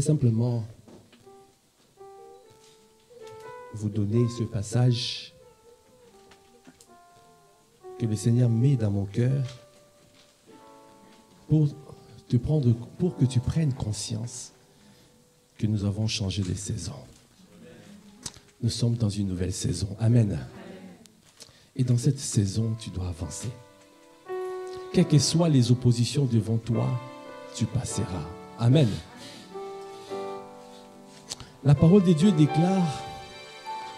simplement vous donner ce passage que le Seigneur met dans mon cœur pour que tu prennes conscience que nous avons changé de saison. Nous sommes dans une nouvelle saison. Amen. Et dans cette saison, tu dois avancer. Quelles que soient les oppositions devant toi, tu passeras. Amen. La parole de Dieu déclare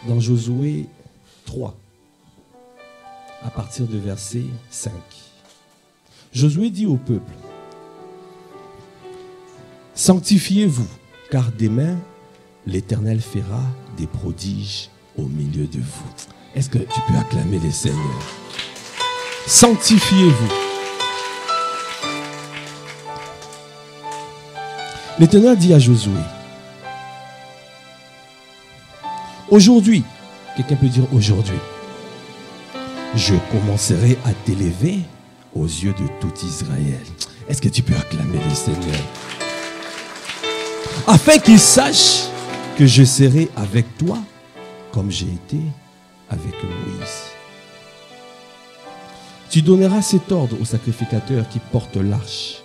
dans Josué 3, à partir du verset 5. Josué dit au peuple, « Sanctifiez-vous, car demain, l'Éternel fera des prodiges au milieu de vous. » Est-ce que tu peux acclamer le Seigneur? Sanctifiez-vous. L'Éternel dit à Josué, aujourd'hui, quelqu'un peut dire aujourd'hui, je commencerai à t'élever aux yeux de tout Israël. Est-ce que tu peux acclamer le Seigneur? Afin qu'il sache que je serai avec toi comme j'ai été avec Moïse. Tu donneras cet ordre au sacrificateur qui porte l'arche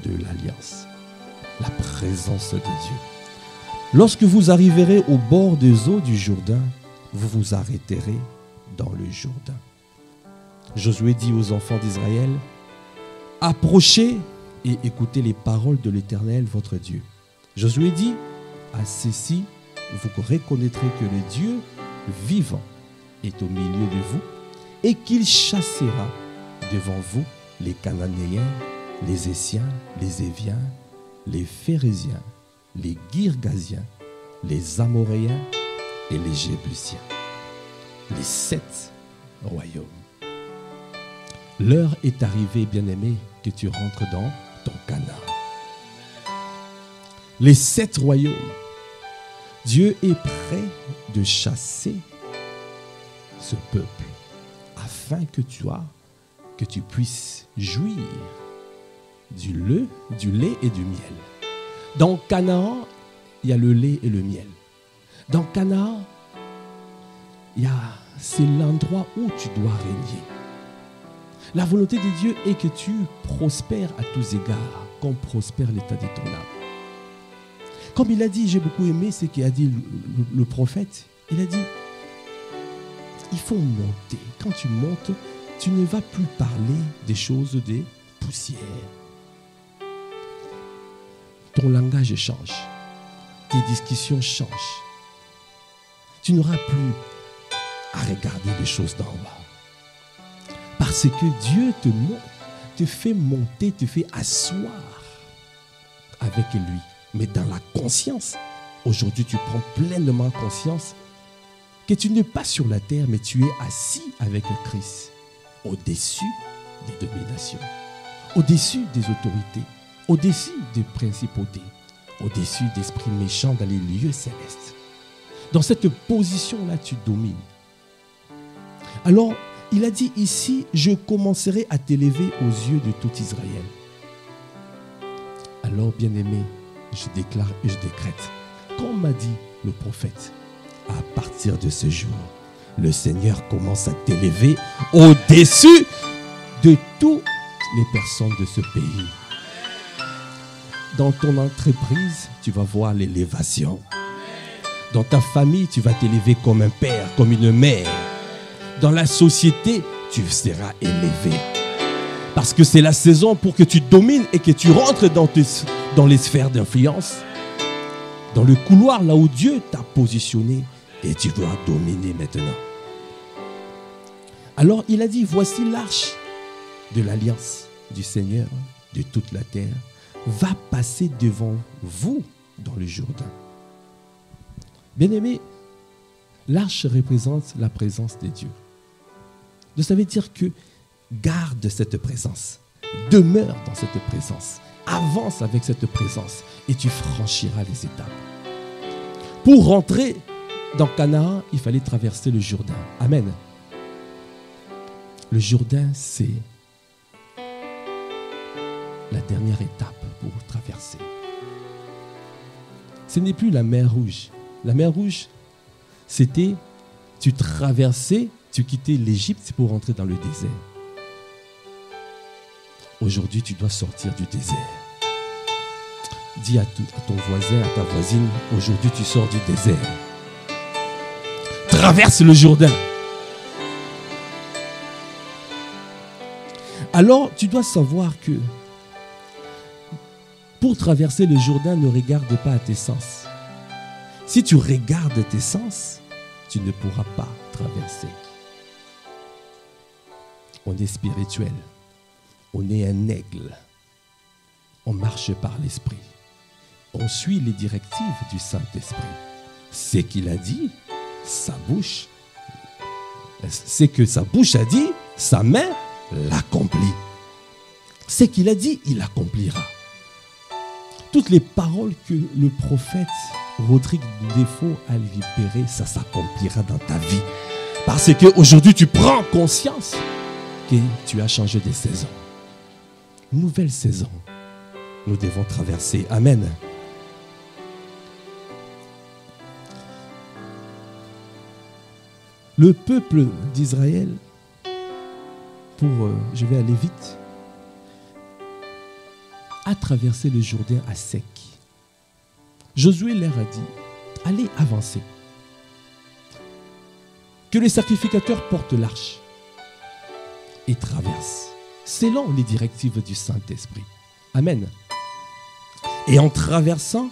de l'alliance, la présence de Dieu. Lorsque vous arriverez au bord des eaux du Jourdain, vous vous arrêterez dans le Jourdain. Josué dit aux enfants d'Israël, approchez et écoutez les paroles de l'Éternel, votre Dieu. Josué dit, à ceci, vous reconnaîtrez que le Dieu vivant est au milieu de vous et qu'il chassera devant vous les Cananéens, les Essiens, les Éviens, les Phérésiens, les Girgasiens, les Amoréens et les Jébusiens. Les 7 royaumes. L'heure est arrivée, bien-aimé, que tu rentres dans ton Canaan. Les 7 royaumes. Dieu est prêt de chasser ce peuple afin que tu puisses jouir du lait et du miel. Dans Canaan, il y a le lait et le miel. Dans Canaan, c'est l'endroit où tu dois régner. La volonté de Dieu est que tu prospères à tous égards, comme prospère l'état de ton âme. Comme il a dit, j'ai beaucoup aimé ce qu'a dit le prophète. Il a dit, il faut monter. Quand tu montes, tu ne vas plus parler des choses de poussière. Ton langage change. Tes discussions changent. Tu n'auras plus à regarder les choses d'en bas. Parce que Dieu te fait monter, te fait asseoir avec lui. Mais dans la conscience, aujourd'hui tu prends pleinement conscience que tu n'es pas sur la terre, mais tu es assis avec Christ, au-dessus des dominations, au-dessus des autorités, au-dessus des principautés, au-dessus d'esprits méchants dans les lieux célestes. Dans cette position-là, tu domines. Alors, il a dit ici, je commencerai à t'élever aux yeux de tout Israël. Alors, bien-aimé, je déclare et je décrète, comme m'a dit le prophète, à partir de ce jour, le Seigneur commence à t'élever au-dessus de toutes les personnes de ce pays. Dans ton entreprise, tu vas voir l'élévation. Dans ta famille, tu vas t'élever comme un père, comme une mère. Dans la société, tu seras élevé. Parce que c'est la saison pour que tu domines et que tu rentres dans les sphères d'influence. Dans le couloir là où Dieu t'a positionné et tu dois dominer maintenant. Alors il a dit, voici l'arche de l'alliance du Seigneur de toute la terre va passer devant vous dans le Jourdain. Bien-aimé, l'arche représente la présence de Dieu. Ça veut dire que garde cette présence, demeure dans cette présence, avance avec cette présence et tu franchiras les étapes. Pour rentrer dans Canaan, il fallait traverser le Jourdain. Amen. Le Jourdain, c'est la dernière étape pour traverser. ce n'est plus la mer Rouge. La mer Rouge, c'était, tu traversais, tu quittais l'Égypte pour entrer dans le désert. Aujourd'hui, tu dois sortir du désert. Dis à ton voisin, à ta voisine, aujourd'hui tu sors du désert. Traverse le Jourdain. Alors, tu dois savoir que pour traverser le Jourdain, ne regarde pas à tes sens. Si tu regardes tes sens, tu ne pourras pas traverser. On est spirituel. On est un aigle. On marche par l'esprit. On suit les directives du Saint-Esprit. Ce qu'il a dit, sa bouche. Ce que sa bouche a dit, sa main l'accomplit. Ce qu'il a dit, il accomplira. Toutes les paroles que le prophète Rodrigue Défaut a libérées, ça s'accomplira dans ta vie. Parce qu'aujourd'hui, tu prends conscience que tu as changé de saison. Nouvelle saison. Nous devons traverser. Amen. Le peuple d'Israël, je vais aller vite, a traversé le Jourdain à sec. Josué leur a dit, allez avancer. Que les sacrificateurs portent l'arche et traversent, selon les directives du Saint-Esprit. Amen. Et en traversant,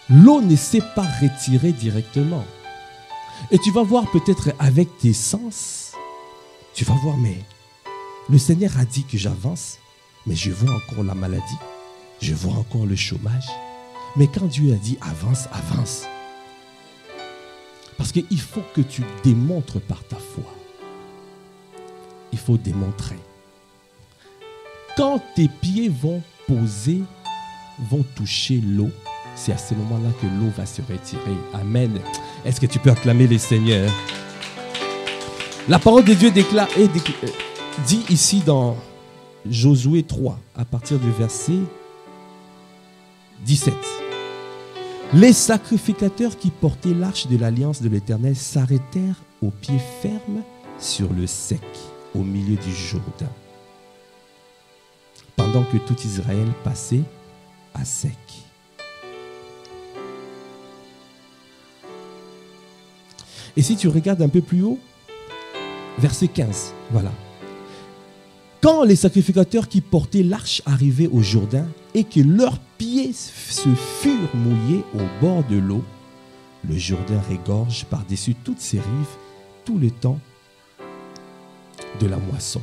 l'eau ne s'est pas retirée directement. Et tu vas voir peut-être avec tes sens, tu vas voir, mais le Seigneur a dit que j'avance, mais je vois encore la maladie, je vois encore le chômage. Mais quand Dieu a dit avance, avance. Parce qu'il faut que tu démontres par ta foi. Il faut démontrer. Quand tes pieds vont poser, vont toucher l'eau, c'est à ce moment-là que l'eau va se retirer. Amen. Est-ce que tu peux acclamer les seigneurs? La parole de Dieu dit ici dans Josué 3, à partir du verset 17. Les sacrificateurs qui portaient l'arche de l'alliance de l'Éternel s'arrêtèrent au pied ferme sur le sec, au milieu du Jourdain, pendant que tout Israël passait à sec. Et si tu regardes un peu plus haut, verset 15, voilà. Quand les sacrificateurs qui portaient l'arche arrivaient au Jourdain et que leurs pieds se furent mouillés au bord de l'eau, le Jourdain regorge par-dessus toutes ses rives tout le temps de la moisson.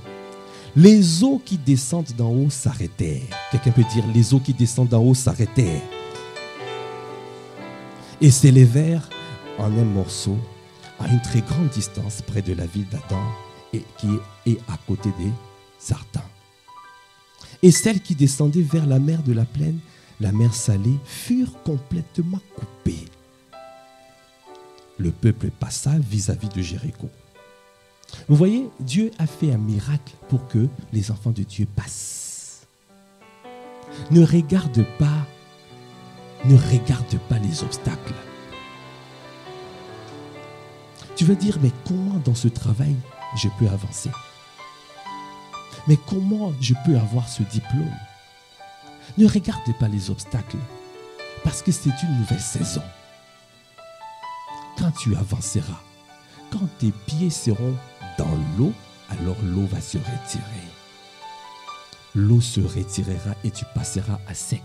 Les eaux qui descendent d'en haut s'arrêtèrent. Quelqu'un peut dire, les eaux qui descendent d'en haut s'arrêtèrent. Et s'élevèrent en un morceau à une très grande distance près de la ville d'Adam et qui est à côté des Sartans. Et celles qui descendaient vers la mer de la plaine, la mer salée, furent complètement coupées. Le peuple passa vis-à-vis de Jéricho. Vous voyez, Dieu a fait un miracle pour que les enfants de Dieu passent. Ne regarde pas les obstacles. Tu vas dire, mais comment dans ce travail je peux avancer? Mais comment je peux avoir ce diplôme? Ne regarde pas les obstacles, parce que c'est une nouvelle saison. Quand tu avanceras, quand tes pieds seront dans l'eau, alors l'eau va se retirer. L'eau se retirera et tu passeras à sec,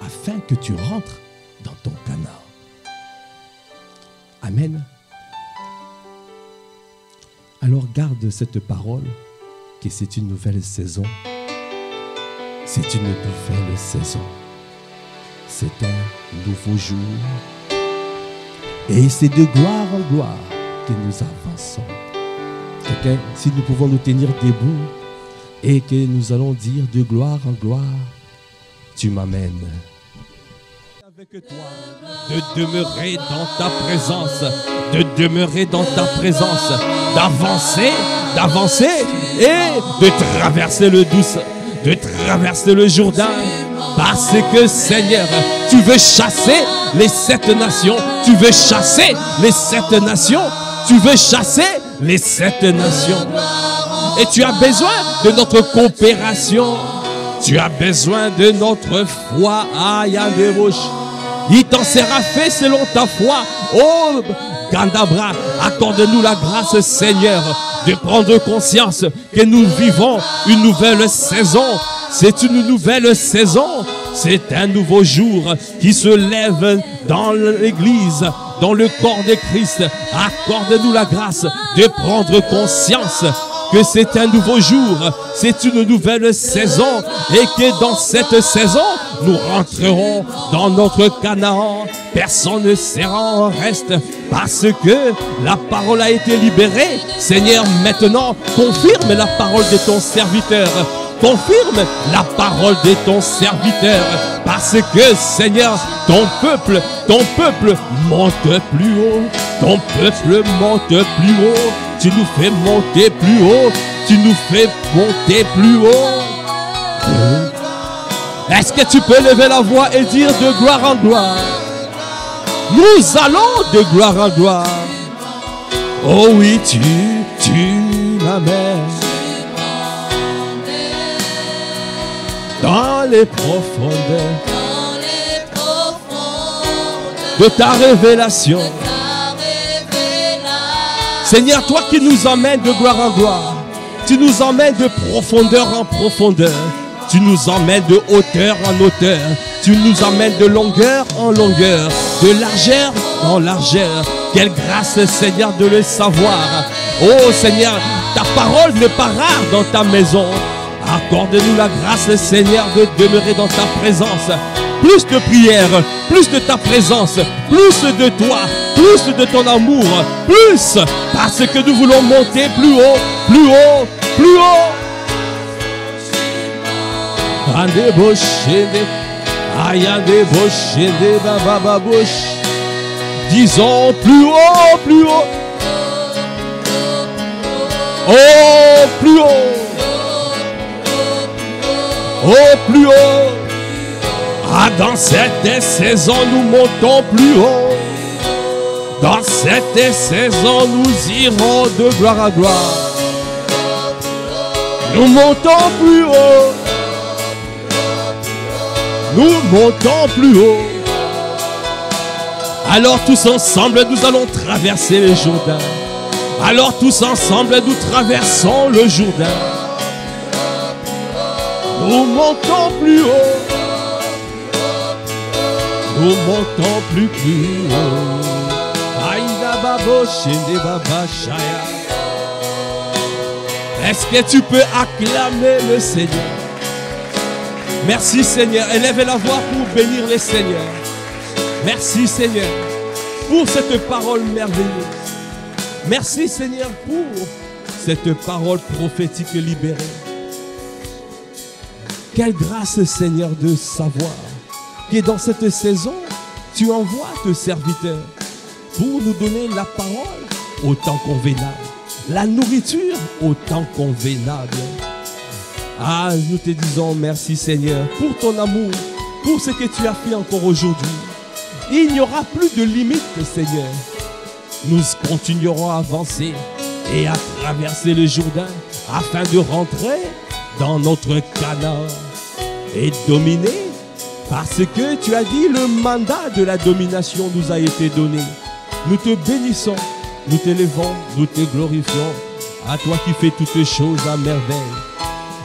afin que tu rentres dans ton Canaan. Amen. Alors garde cette parole, que c'est une nouvelle saison. C'est une nouvelle saison. C'est un nouveau jour. Et c'est de gloire en gloire que nous avançons. Okay? Si nous pouvons nous tenir debout et que nous allons dire de gloire en gloire, tu m'amènes. Avec toi, de demeurer dans ta présence, de demeurer dans ta présence, d'avancer et de traverser le douce, de traverser le Jourdain Parce que Seigneur, tu veux chasser les 7 nations. Tu veux chasser les 7 nations. Tu veux chasser les 7 nations. Et tu as besoin de notre coopération. Tu as besoin de notre foi. Aïe, il t'en sera fait selon ta foi. Oh, Gandabra, accorde-nous la grâce, Seigneur, de prendre conscience que nous vivons une nouvelle saison. C'est une nouvelle saison. C'est un nouveau jour qui se lève dans l'Église, dans le corps de Christ. Accorde-nous la grâce de prendre conscience que c'est un nouveau jour, c'est une nouvelle saison et que dans cette saison, nous rentrerons dans notre Canaan. Personne ne sera en reste parce que la parole a été libérée. Seigneur, maintenant, confirme la parole de ton serviteur. Confirme la parole de ton serviteur. Parce que, Seigneur, ton peuple monte plus haut. Ton peuple monte plus haut. Tu nous fais monter plus haut. Tu nous fais monter plus haut. Est-ce que tu peux lever la voix et dire de gloire en gloire? Nous allons de gloire en gloire. Oh oui, tu m'amènes dans les profondeurs de ta révélation. Seigneur, toi qui nous emmènes de gloire en gloire, tu nous emmènes de profondeur en profondeur, tu nous emmènes de hauteur en hauteur, tu nous emmènes de longueur en longueur, de largeur en largeur. Quelle grâce, Seigneur, de le savoir. Oh Seigneur, ta parole n'est pas rare dans ta maison. Accorde-nous la grâce, Seigneur, de demeurer dans ta présence. Plus de prière, plus de ta présence, plus de toi, plus de ton amour, plus, parce que nous voulons monter plus haut, plus haut, plus haut. Disons plus haut, plus haut. Oh, plus haut. Oh, plus haut. Ah, dans cette saison, nous montons plus haut. Dans cette saison, nous irons de gloire à gloire. Nous montons plus haut. Nous montons plus haut. Alors tous ensemble, nous allons traverser le Jourdain. Alors tous ensemble, nous traversons le Jourdain. Nous montons plus haut. Nous montons plus haut. Est-ce que tu peux acclamer le Seigneur? Merci Seigneur. Élève la voix pour bénir le Seigneur. Merci Seigneur pour cette parole merveilleuse. Merci Seigneur pour cette parole prophétique libérée. Quelle grâce Seigneur de savoir que dans cette saison, tu envoies tes serviteurs pour nous donner la parole au temps convenable, la nourriture au temps convenable. Ah, nous te disons merci Seigneur pour ton amour, pour ce que tu as fait encore aujourd'hui. Il n'y aura plus de limites Seigneur. Nous continuerons à avancer et à traverser le Jourdain afin de rentrer dans notre Canaan et dominer. Parce que tu as dit le mandat de la domination nous a été donné. Nous te bénissons, nous t'élevons, nous te glorifions. À toi qui fais toutes choses à merveille.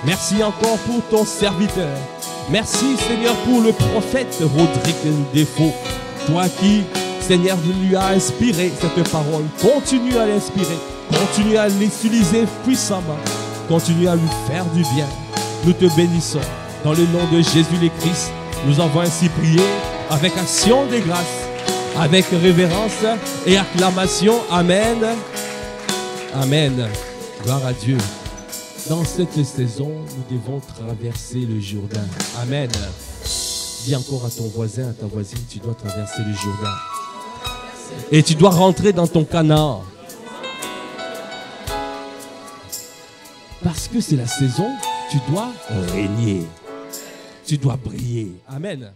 Merci encore pour ton serviteur. Merci Seigneur pour le prophète Rodrigue Défaut. Toi qui, Seigneur, lui as inspiré cette parole. Continue à l'inspirer. Continue à l'utiliser puissamment. Continue à lui faire du bien. Nous te bénissons. Dans le nom de Jésus le Christ, nous avons ainsi prié avec action de grâce, avec révérence et acclamation. Amen. Amen. Gloire à Dieu. Dans cette saison, nous devons traverser le Jourdain. Amen. Dis encore à ton voisin, à ta voisine, tu dois traverser le Jourdain. Et tu dois rentrer dans ton Canaan. Parce que c'est la saison, tu dois régner. Tu dois briller. Amen.